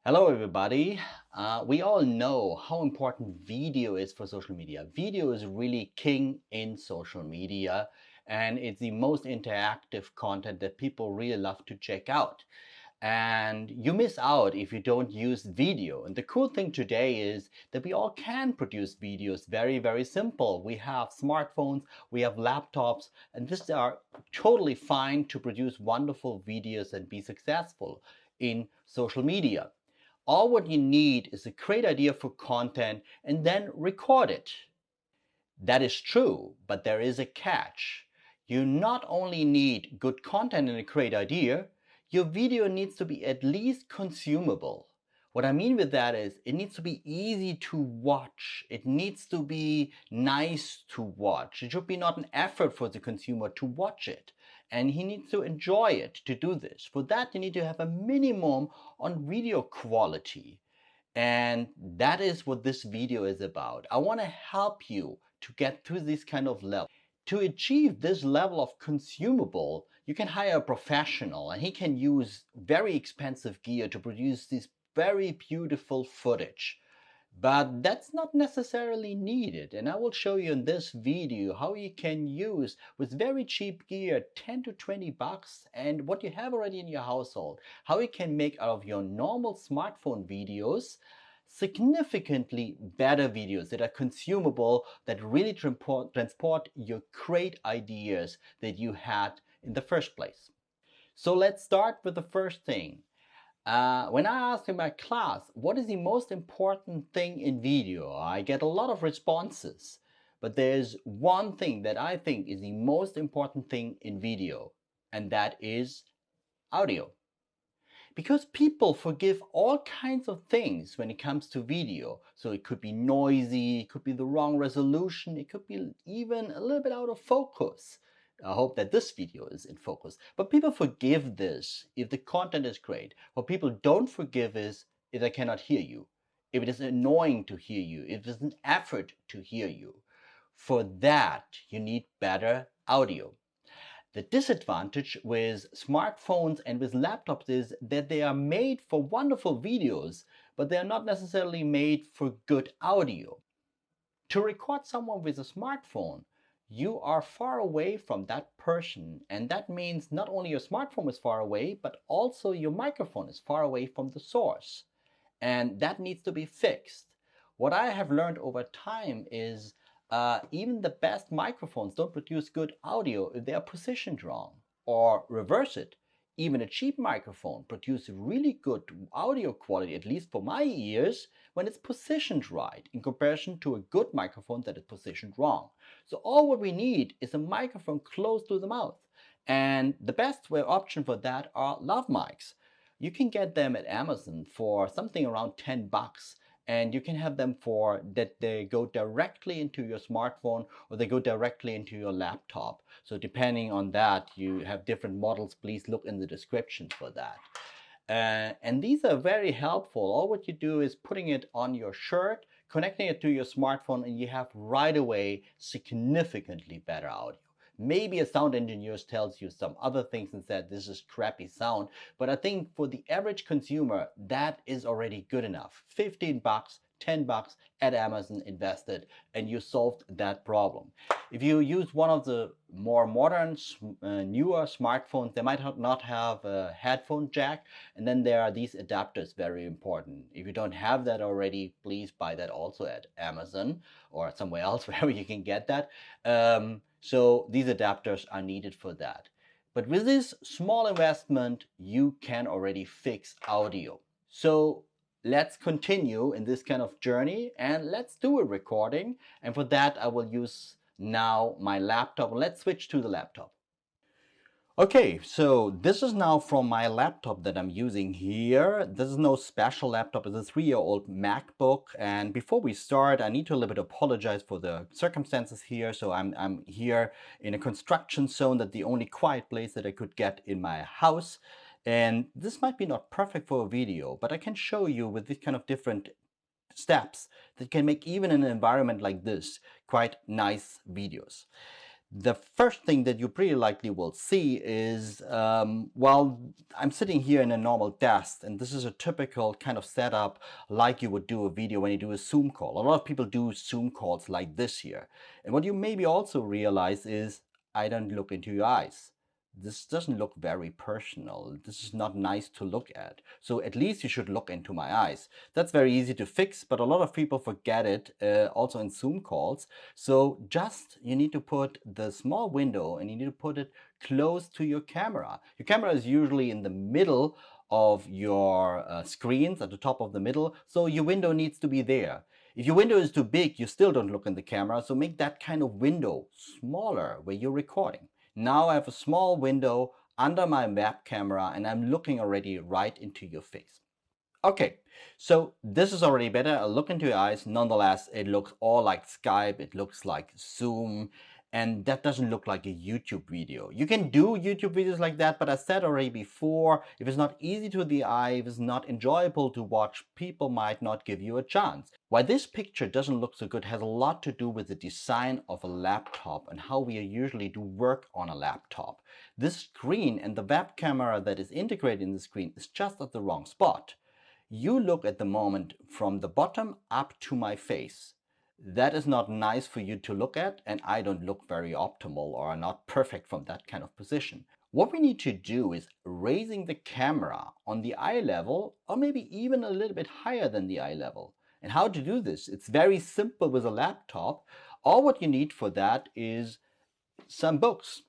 Hello everybody. We all know how important video is for social media. Video is really king in social media, and it's the most interactive content that people really love to check out. And you miss out if you don't use video. And the cool thing today is that we all can produce videos very simple. We have smartphones, we have laptops, and these are totally fine to produce wonderful videos and be successful in social media. All what you need is a great idea for content and then record it. That is true, but there is a catch. You not only need good content and a great idea, your video needs to be at least consumable. What I mean with that is it needs to be easy to watch. It needs to be nice to watch. It should be not an effort for the consumer to watch it. And he needs to enjoy it to do this. For that, you need to have a minimum on video quality. And that is what this video is about. I want to help you to get to this kind of level. To achieve this level of consumable, you can hire a professional and he can use very expensive gear to produce this very beautiful footage. But that's not necessarily needed, and I will show you in this video how you can use with very cheap gear 10 to 20 bucks and what you have already in your household, how you can make out of your normal smartphone videos significantly better videos that are consumable, that really transport your great ideas that you had in the first place. So let's start with the first thing. When I ask in my class, what is the most important thing in video? I get a lot of responses, but there's one thing that I think is the most important thing in video, and that is audio. Because people forgive all kinds of things when it comes to video. So it could be noisy, it could be the wrong resolution, it could be even a little bit out of focus. I hope that this video is in focus. But people forgive this if the content is great. What people don't forgive is if they cannot hear you, if it is annoying to hear you, if it's an effort to hear you. For that, you need better audio. The disadvantage with smartphones and with laptops is that they are made for wonderful videos, but they are not necessarily made for good audio. To record someone with a smartphone, you are far away from that person, and that means not only your smartphone is far away, but also your microphone is far away from the source. And that needs to be fixed. What I have learned over time is even the best microphones don't produce good audio if they are positioned wrong. Or reverse it, even a cheap microphone produces really good audio quality, at least for my ears, when it's positioned right in comparison to a good microphone that is positioned wrong. So all what we need is a microphone close to the mouth. And the best option for that are Lav Mics. You can get them at Amazon for something around 10 bucks. And you can have them for that they go directly into your smartphone or they go directly into your laptop. So depending on that, you have different models. Please look in the description for that. And these are very helpful. All what you do is putting it on your shirt, connecting it to your smartphone, and you have right away significantly better audio. Maybe a sound engineer tells you some other things and said this is crappy sound, but I think for the average consumer, that is already good enough. 15 bucks, 10 bucks at Amazon invested, and you solved that problem. If you use one of the more modern, newer smartphones, they might not have a headphone jack, and then there are these adapters, very important. If you don't have that already, please buy that also at Amazon or somewhere else, wherever you can get that. So these adapters are needed for that. But with this small investment, you can already fix audio. So let's continue in this kind of journey and let's do a recording. And for that, I will use now my laptop. Let's switch to the laptop. Okay, so this is now from my laptop that I'm using here. This is no special laptop, it's a 3-year-old MacBook. And before we start, I need to a little bit apologize for the circumstances here. So I'm here in a construction zone, that's the only quiet place that I could get in my house. And this might be not perfect for a video, but I can show you with this kind of different steps that can make even in an environment like this quite nice videos. The first thing that you pretty likely will see is, well, I'm sitting here in a normal desk, and this is a typical kind of setup like you would do a video when you do a Zoom call. A lot of people do Zoom calls like this here. And what you maybe also realize is, I don't look into your eyes. This doesn't look very personal. This is not nice to look at. So at least you should look into my eyes. That's very easy to fix, but a lot of people forget it, also in Zoom calls. So just, you need to put the small window and you need to put it close to your camera. Your camera is usually in the middle of your screens, at the top of the middle. So your window needs to be there. If your window is too big, you still don't look in the camera. So make that kind of window smaller where you're recording. Now I have a small window under my web camera and I'm looking already right into your face. Okay, so this is already better. I'll look into your eyes. Nonetheless, it looks all like Skype. It looks like Zoom. And that doesn't look like a YouTube video. You can do YouTube videos like that, but I said already before, if it's not easy to the eye, if it's not enjoyable to watch, people might not give you a chance. Why this picture doesn't look so good has a lot to do with the design of a laptop and how we usually do work on a laptop. This screen and the web camera that is integrated in the screen is just at the wrong spot. You look at the moment from the bottom up to my face. That is not nice for you to look at, and I don't look very optimal or not perfect from that kind of position. What we need to do is raising the camera on the eye level, or maybe even a little bit higher than the eye level. And how to do this? It's very simple with a laptop. All what you need for that is some books.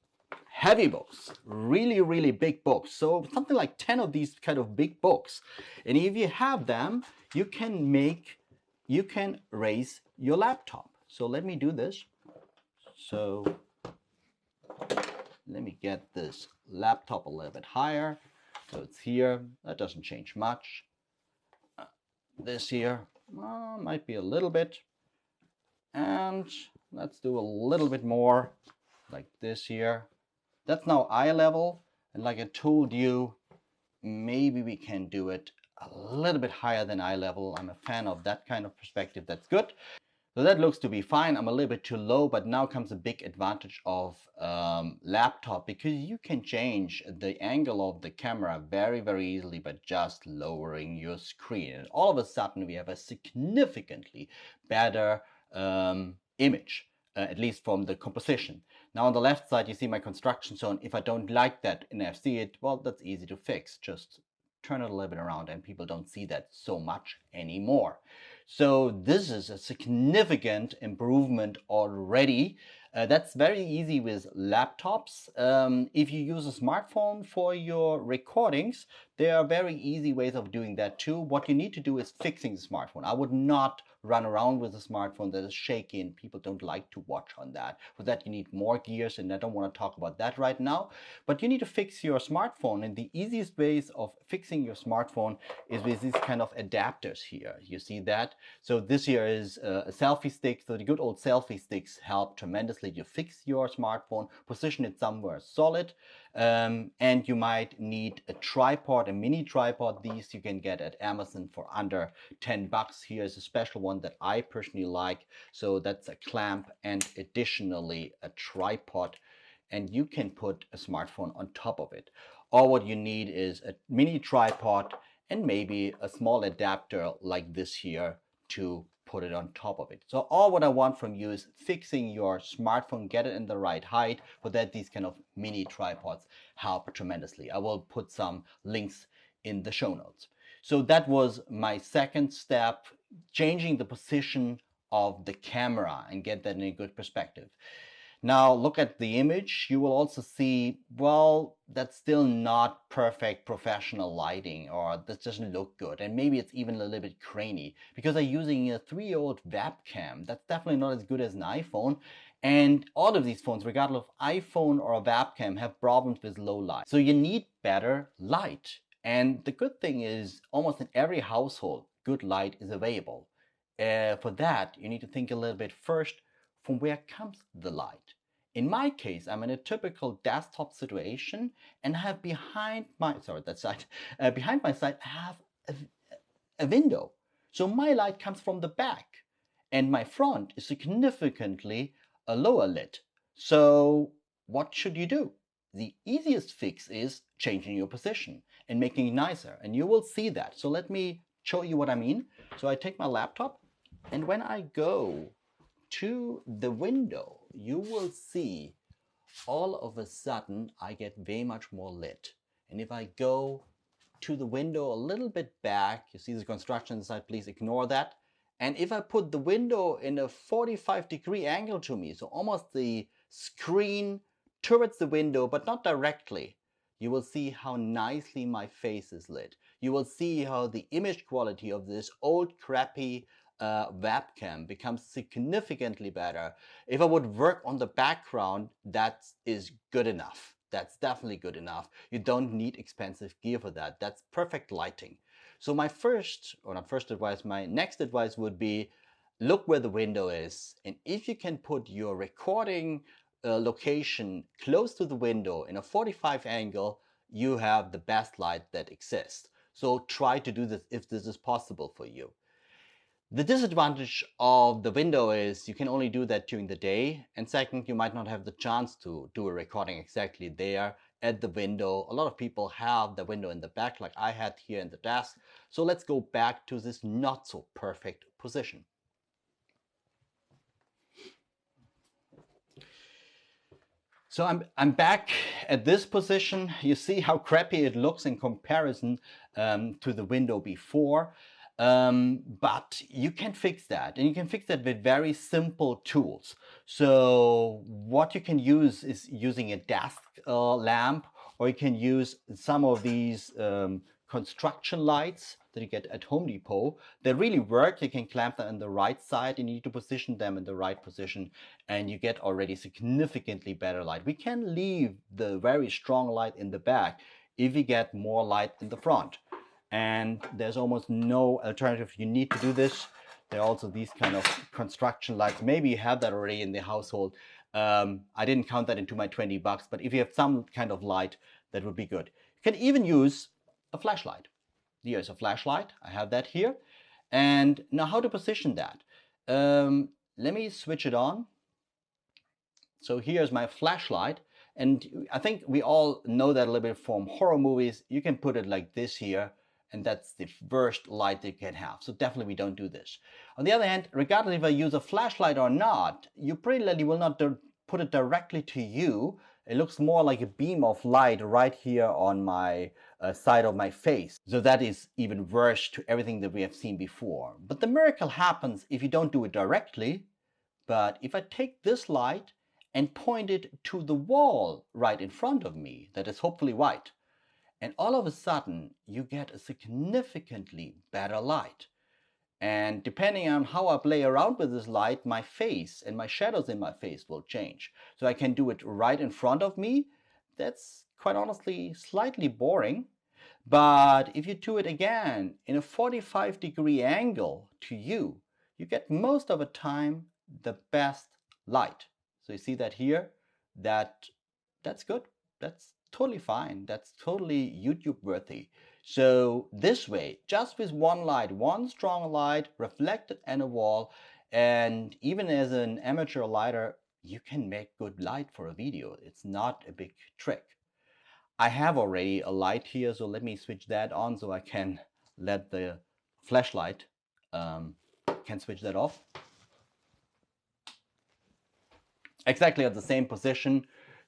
Heavy books, really big books. So something like 10 of these kind of big books. And if you have them, you can raise your laptop. So let me do this. So let me get this laptop a little bit higher. So it's here. That doesn't change much. This here might be a little bit. And let's do a little bit more like this here. That's now eye level, and like I told you, maybe we can do it a little bit higher than eye level. I'm a fan of that kind of perspective. That's good. So that looks to be fine. I'm a little bit too low, but now comes a big advantage of laptop, because you can change the angle of the camera very easily by just lowering your screen. And all of a sudden we have a significantly better image. At least from the composition. Now on the left side, you see my construction zone. If I don't like that and I see it, well, that's easy to fix. Just turn it a little bit around and people don't see that so much anymore. So this is a significant improvement already. That's very easy with laptops. If you use a smartphone for your recordings, there are very easy ways of doing that too. What you need to do is fixing the smartphone. I would not run around with a smartphone that is shaky, and people don't like to watch on that. For that you need more gears, and I don't want to talk about that right now. But you need to fix your smartphone, and the easiest ways of fixing your smartphone is with these kind of adapters here. You see that? So this here is a selfie stick. So the good old selfie sticks help tremendously to fix your smartphone, position it somewhere solid. And you might need a tripod, a mini tripod. These you can get at Amazon for under 10 bucks. Here's a special one that I personally like. So that's a clamp and additionally a tripod. And you can put a smartphone on top of it. All what you need is a mini tripod and maybe a small adapter like this here to put it on top of it. So all what I want from you is fixing your smartphone, get it in the right height. For that, these kind of mini tripods help tremendously. I will put some links in the show notes. So that was my second step, changing the position of the camera and get that in a good perspective. Now look at the image. You will also see, well, that's still not perfect professional lighting, or this doesn't look good. And maybe it's even a little bit grainy because I'm using a 3-year-old webcam. That's definitely not as good as an iPhone. And all of these phones, regardless of iPhone or a webcam, have problems with low light. So you need better light. And the good thing is almost in every household, good light is available. For that, you need to think a little bit first, from where comes the light? In my case, I'm in a typical desktop situation and have behind my side, I have a window. So my light comes from the back, and my front is significantly a lower lit. So what should you do? The easiest fix is changing your position and making it nicer, and you will see that. So let me show you what I mean. So I take my laptop, and when I go to the window, you will see all of a sudden I get very much more lit. And if I go to the window a little bit back, you see the construction inside, please ignore that. And if I put the window in a 45-degree angle to me, so almost the screen towards the window, but not directly, you will see how nicely my face is lit. You will see how the image quality of this old crappy webcam becomes significantly better. If I would work on the background, that is good enough. That's definitely good enough. You don't need expensive gear for that. That's perfect lighting. So my first, or not first advice, my next advice would be look where the window is. And if you can put your recording location close to the window in a 45 angle, you have the best light that exists. So try to do this if this is possible for you. The disadvantage of the window is you can only do that during the day, and second, you might not have the chance to do a recording exactly there at the window. A lot of people have the window in the back like I had here in the desk. So let's go back to this not so perfect position. So I'm back at this position. You see how crappy it looks in comparison to the window before. But you can fix that, and you can fix that with very simple tools. So what you can use is using a desk lamp, or you can use some of these construction lights that you get at Home Depot. They really work. You can clamp them on the right side, and you need to position them in the right position, and you get already significantly better light. We can leave the very strong light in the back if we get more light in the front. And there's almost no alternative. You need to do this. There are also these kind of construction lights. Maybe you have that already in the household. I didn't count that into my 20 bucks, but if you have some kind of light, that would be good. You can even use a flashlight. Here's a flashlight. I have that here. And now how to position that? Let me switch it on. So here's my flashlight. And I think we all know that a little bit from horror movies. You can put it like this here, and that's the worst light you can have. So definitely we don't do this. On the other hand, regardless if I use a flashlight or not, you pretty likely will not put it directly to you. It looks more like a beam of light right here on my side of my face. So that is even worse to everything that we have seen before. But the miracle happens if you don't do it directly. But if I take this light and point it to the wall right in front of me, that is hopefully white, and all of a sudden you get a significantly better light. And depending on how I play around with this light, my face and my shadows in my face will change. So I can do it right in front of me. That's quite honestly slightly boring. But if you do it again in a 45-degree angle to you, you get most of the time the best light. So you see that here, that's good. That's totally fine. That's totally YouTube worthy. So this way, just with one light, one strong light reflected in a wall, and even as an amateur lighter, you can make good light for a video. It's not a big trick. I have already a light here, so let me switch that on so I can let the flashlight, can switch that off. Exactly at the same position,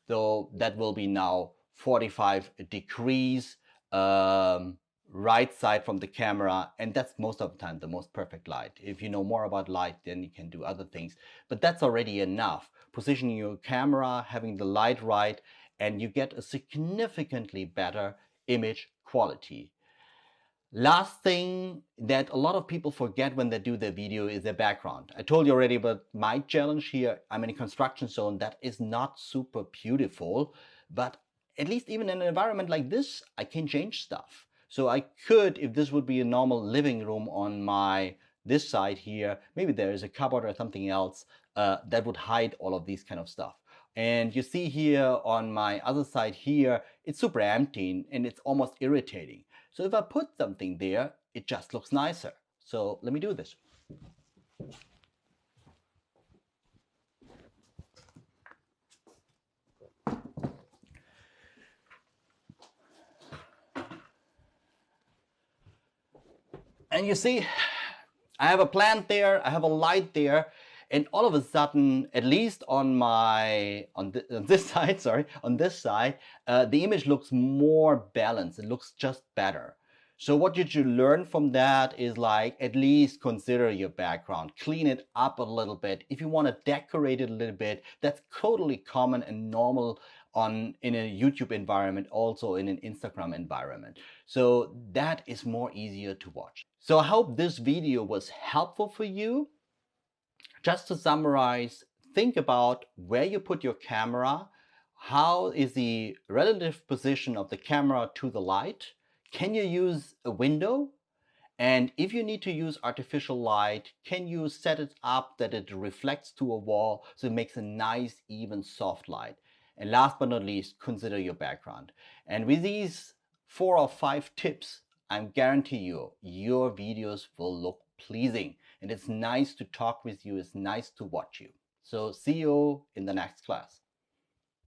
so that will be now 45 degrees right side from the camera, and that's most of the time the most perfect light. If you know more about light, then you can do other things, but that's already enough. Positioning your camera, having the light right, and you get a significantly better image quality. Last thing that a lot of people forget when they do their video is their background. I told you already, but my challenge here, I'm in a construction zone that is not super beautiful, but at least even in an environment like this, I can change stuff. So I could, if this would be a normal living room on this side here, maybe there is a cupboard or something else that would hide all of these kind of stuff. And you see here on my other side here, it's super empty and it's almost irritating. So if I put something there, it just looks nicer. So let me do this. And you see, I have a plant there, I have a light there, and all of a sudden, at least on this side, the image looks more balanced. It looks just better. So what you should learn from that is like at least consider your background, clean it up a little bit. If you want to decorate it a little bit, that's totally common and normal in a YouTube environment, also in an Instagram environment. So that is more easier to watch. So I hope this video was helpful for you. Just to summarize, think about where you put your camera. How is the relative position of the camera to the light? Can you use a window? And if you need to use artificial light, can you set it up that it reflects to a wall so it makes a nice, even, soft light? And last but not least, consider your background. And with these 4 or 5 tips, I guarantee you, your videos will look pleasing. And it's nice to talk with you. It's nice to watch you. So see you in the next class.